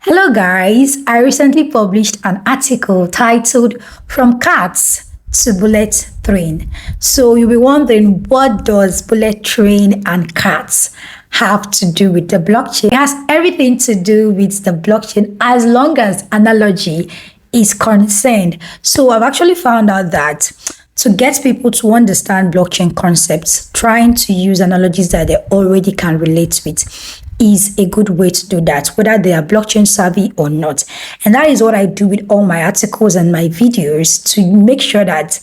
Hello guys, I recently published an article titled From Cats to Bullet Train. So you'll be wondering, what does bullet train and cats have to do with the blockchain? It has everything to do with the blockchain as long as analogy is concerned. So I've actually found out that to get people to understand blockchain concepts, trying to use analogies that they already can relate with is a good way to do that, whether they are blockchain savvy or not. And that is what I do with all my articles and my videos, to make sure that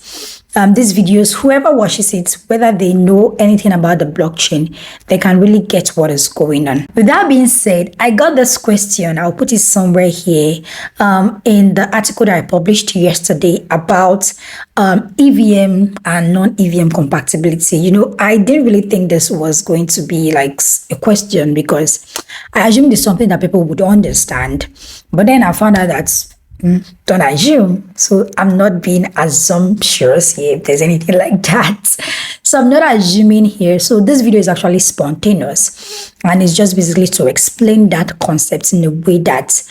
these videos, whoever watches it, whether they know anything about the blockchain, they can really get what is going on. With that being said, I got this question. I'll put it somewhere here in the article that I published yesterday about EVM and non-EVM compatibility. You know, I didn't really think this was going to be like a question because I assumed it's something that people would understand. But then I found out that don't assume. So I'm not being assumptuous here if there's anything like that. So I'm not assuming here. So this video is actually spontaneous, and it's just basically to explain that concept in a way that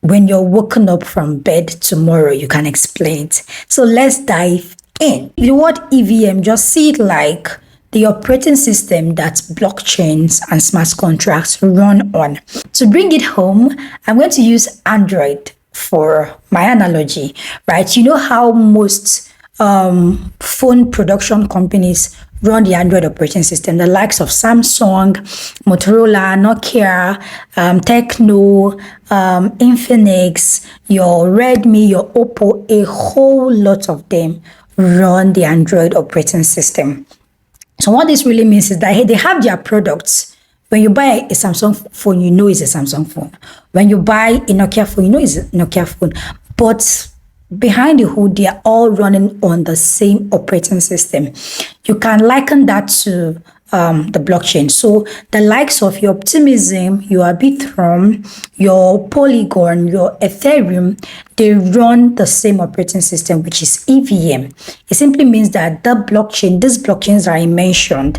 when you're woken up from bed tomorrow, you can explain it. So let's dive in. The word EVM, just see it like the operating system that blockchains and smart contracts run on. To bring it home, I'm going to use Android for my analogy, right? You know how most phone production companies run the Android operating system, the likes of Samsung, Motorola, Nokia, Techno, Infinix, your Redmi, your Oppo, a whole lot of them run the Android operating system. So what this really means is that, hey, they have their products. When you buy a Samsung phone, you know it's a Samsung phone. When you buy a Nokia phone, you know it's a Nokia phone. But behind the hood, they are all running on the same operating system. You can liken that to the blockchain. So the likes of your Optimism, your Arbitrum, your Polygon, your Ethereum, they run the same operating system, which is EVM. It simply means that the blockchain, these blockchains that I mentioned,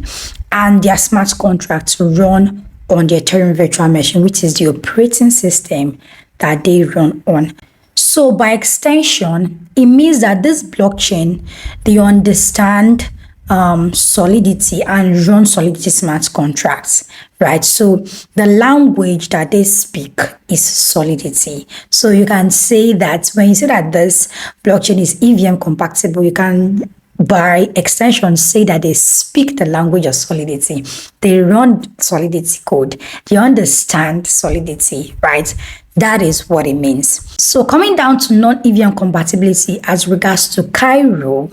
and their smart contracts run on the Ethereum virtual machine, which is the operating system that they run on. So by extension, it means that this blockchain, they understand Solidity and run Solidity smart contracts, right? So the language that they speak is Solidity. So you can say that when you say that this blockchain is EVM compatible, you can by extension say that they speak the language of Solidity. They run Solidity code. They understand Solidity, right? That is what it means. So coming down to non-EVM compatibility as regards to Cairo,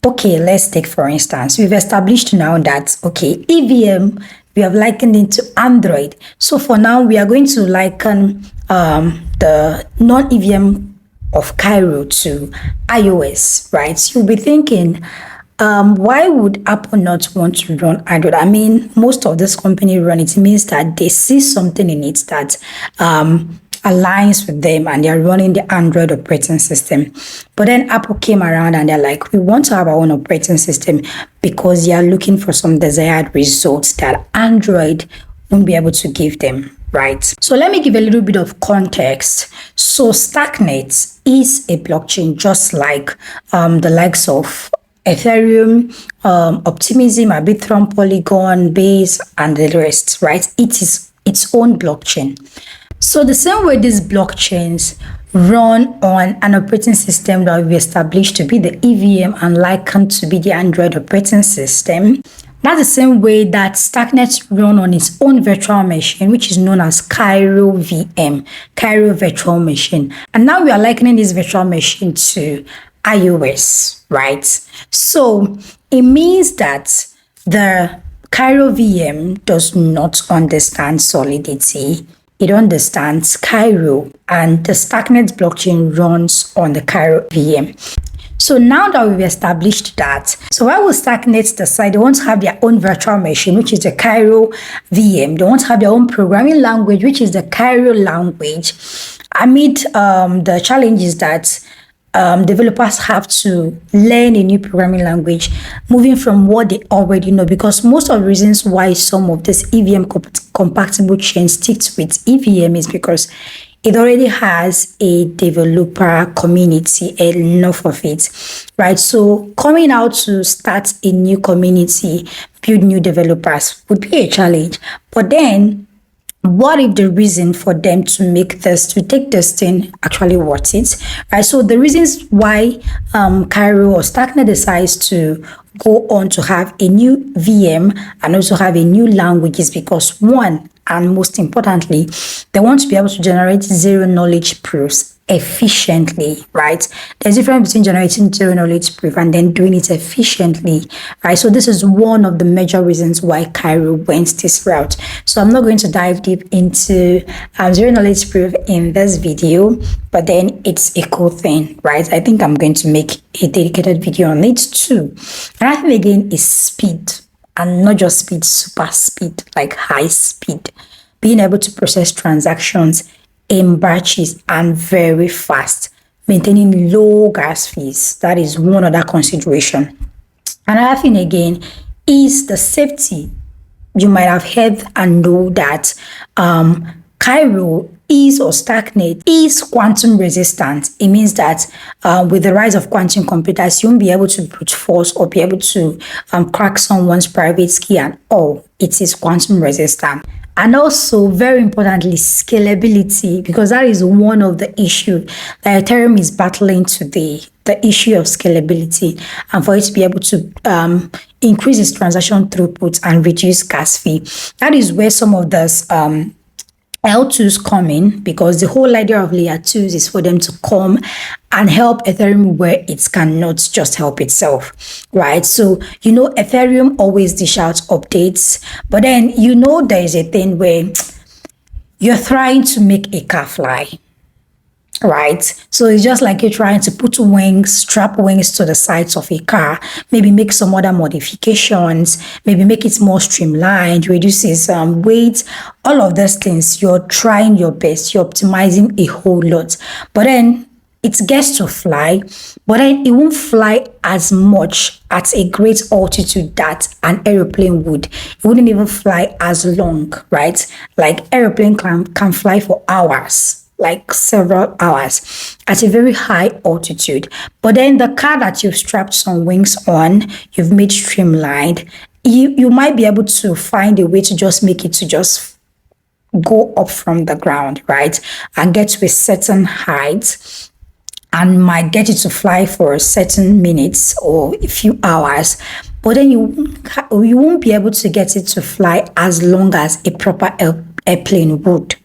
okay, let's take for instance, we've established now that, okay, EVM, we have likened it to Android. So for now, we are going to liken the non-EVM of Cairo to iOS, right? You'll be thinking, why would Apple not want to run Android? I mean, most of this company run it. It means that they see something in it that aligns with them, and they're running the Android operating system. But then Apple came around and they're like, we want to have our own operating system because they are looking for some desired results that Android won't be able to give them. Right. So let me give a little bit of context. So Starknet is a blockchain just like the likes of Ethereum, Optimism, Arbitrum, Polygon, Base, and the rest, right? It is its own blockchain. So the same way these blockchains run on an operating system that we established to be the EVM and likened to be the Android operating system, that's the same way that Starknet run on its own virtual machine, which is known as Cairo VM, Cairo Virtual Machine. And now we are likening this virtual machine to iOS, right? So it means that the Cairo VM does not understand Solidity. It understands Cairo, and the Starknet blockchain runs on the Cairo VM. So now that we've established that, so why will Starknet decide they want to have their own virtual machine, which is the Cairo VM? They want to have their own programming language, which is the Cairo language, amid the challenges that developers have to learn a new programming language, moving from what they already know, because most of the reasons why some of this EVM compatible chains stick with EVM is because it already has a developer community, enough of it, right? So coming out to start a new community, build new developers would be a challenge. But then what if the reason for them to take this thing actually worth it, right? So the reasons why Cairo or Starknet decides to go on to have a new VM and also have a new language is because, one, and most importantly, they want to be able to generate zero knowledge proofs efficiently, right? There's a difference between generating zero knowledge proof and then doing it efficiently, right? So this is one of the major reasons why Cairo went this route. So I'm not going to dive deep into zero knowledge proof in this video, but then it's a cool thing, right? I think I'm going to make a dedicated video on it too. And I think again is speed, and not just speed, super speed, like high speed, being able to process transactions in batches and very fast, maintaining low gas fees. That is one other consideration. Another thing again is the safety. You might have heard and know that Cairo is, or Starknet is, quantum resistant. It means that with the rise of quantum computers, you won't be able to brute force or be able to crack someone's private key and all. It is quantum resistant. And also, very importantly, scalability, because that is one of the issues that Ethereum is battling today, the issue of scalability, and for it to be able to increase its transaction throughput and reduce gas fee. That is where some of this L2s come in, because the whole idea of layer 2s is for them to come and help Ethereum where it cannot just help itself, right? So, Ethereum always dish out updates, but then, there is a thing where you're trying to make a car fly, right? So it's just like you're trying to put wings, strap wings to the sides of a car, maybe make some other modifications, maybe make it more streamlined, reduces weight, all of those things. You're trying your best, you're optimizing a whole lot, but then it gets to fly, but then it won't fly as much at a great altitude that an aeroplane would. It wouldn't even fly as long, right? Like aeroplane can fly for hours, like several hours at a very high altitude. But then the car that you've strapped some wings on, you've made streamlined, you might be able to find a way to just make it to just go up from the ground, right? And get to a certain height, and might get it to fly for a certain minutes or a few hours. But then you won't be able to get it to fly as long as a proper airplane would,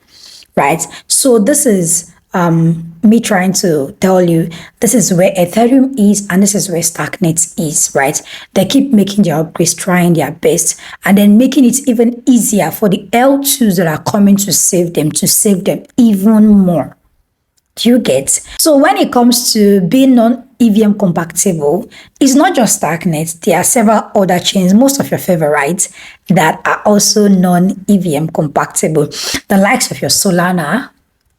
right? So this is me trying to tell you, this is where Ethereum is and this is where Starknet is, right? They keep making their upgrades, trying their best, and then making it even easier for the L2s that are coming to save them even more. Do you get? So when it comes to being non-EVM compatible, it's not just Starknet. There are several other chains, most of your favorites, that are also non-EVM compatible. The likes of your Solana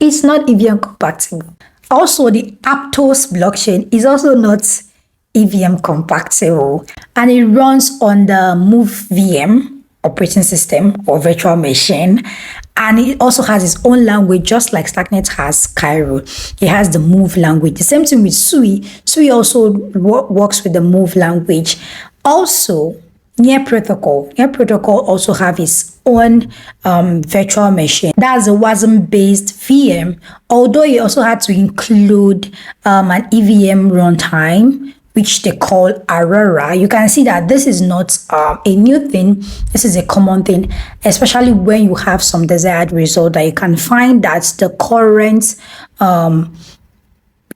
is not EVM compatible. Also, the Aptos blockchain is also not EVM compatible, and it runs on the Move VM operating system or virtual machine, and it also has its own language, just like Starknet has Cairo. It has the Move language. The same thing with Sui. Sui also works with the Move language. Also, Near Protocol also have its own virtual machine. That's a WASM-based VM, although it also had to include an EVM runtime, which they call Aurora. You can see that this is not a new thing. This is a common thing, especially when you have some desired result that you can find that the current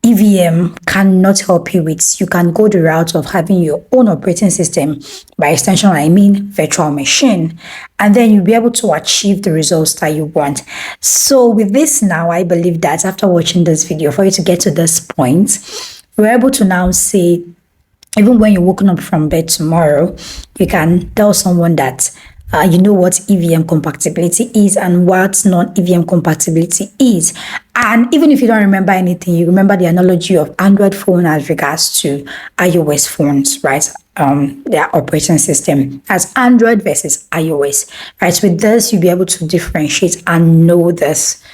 EVM cannot help you with. You can go the route of having your own operating system, by extension I mean virtual machine, and then you'll be able to achieve the results that you want. So with this now, I believe that after watching this video, for you to get to this point, we're able to now say, even when you're waking up from bed tomorrow, you can tell someone that you know what EVM compatibility is and what non-EVM compatibility is. And even if you don't remember anything, you remember the analogy of Android phone as regards to iOS phones, right? Their operating system as Android versus iOS, right? With this, you'll be able to differentiate and know this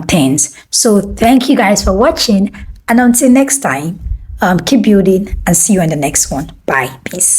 things. So thank you guys for watching, and until next time, keep building and see you in the next one. Bye. Peace.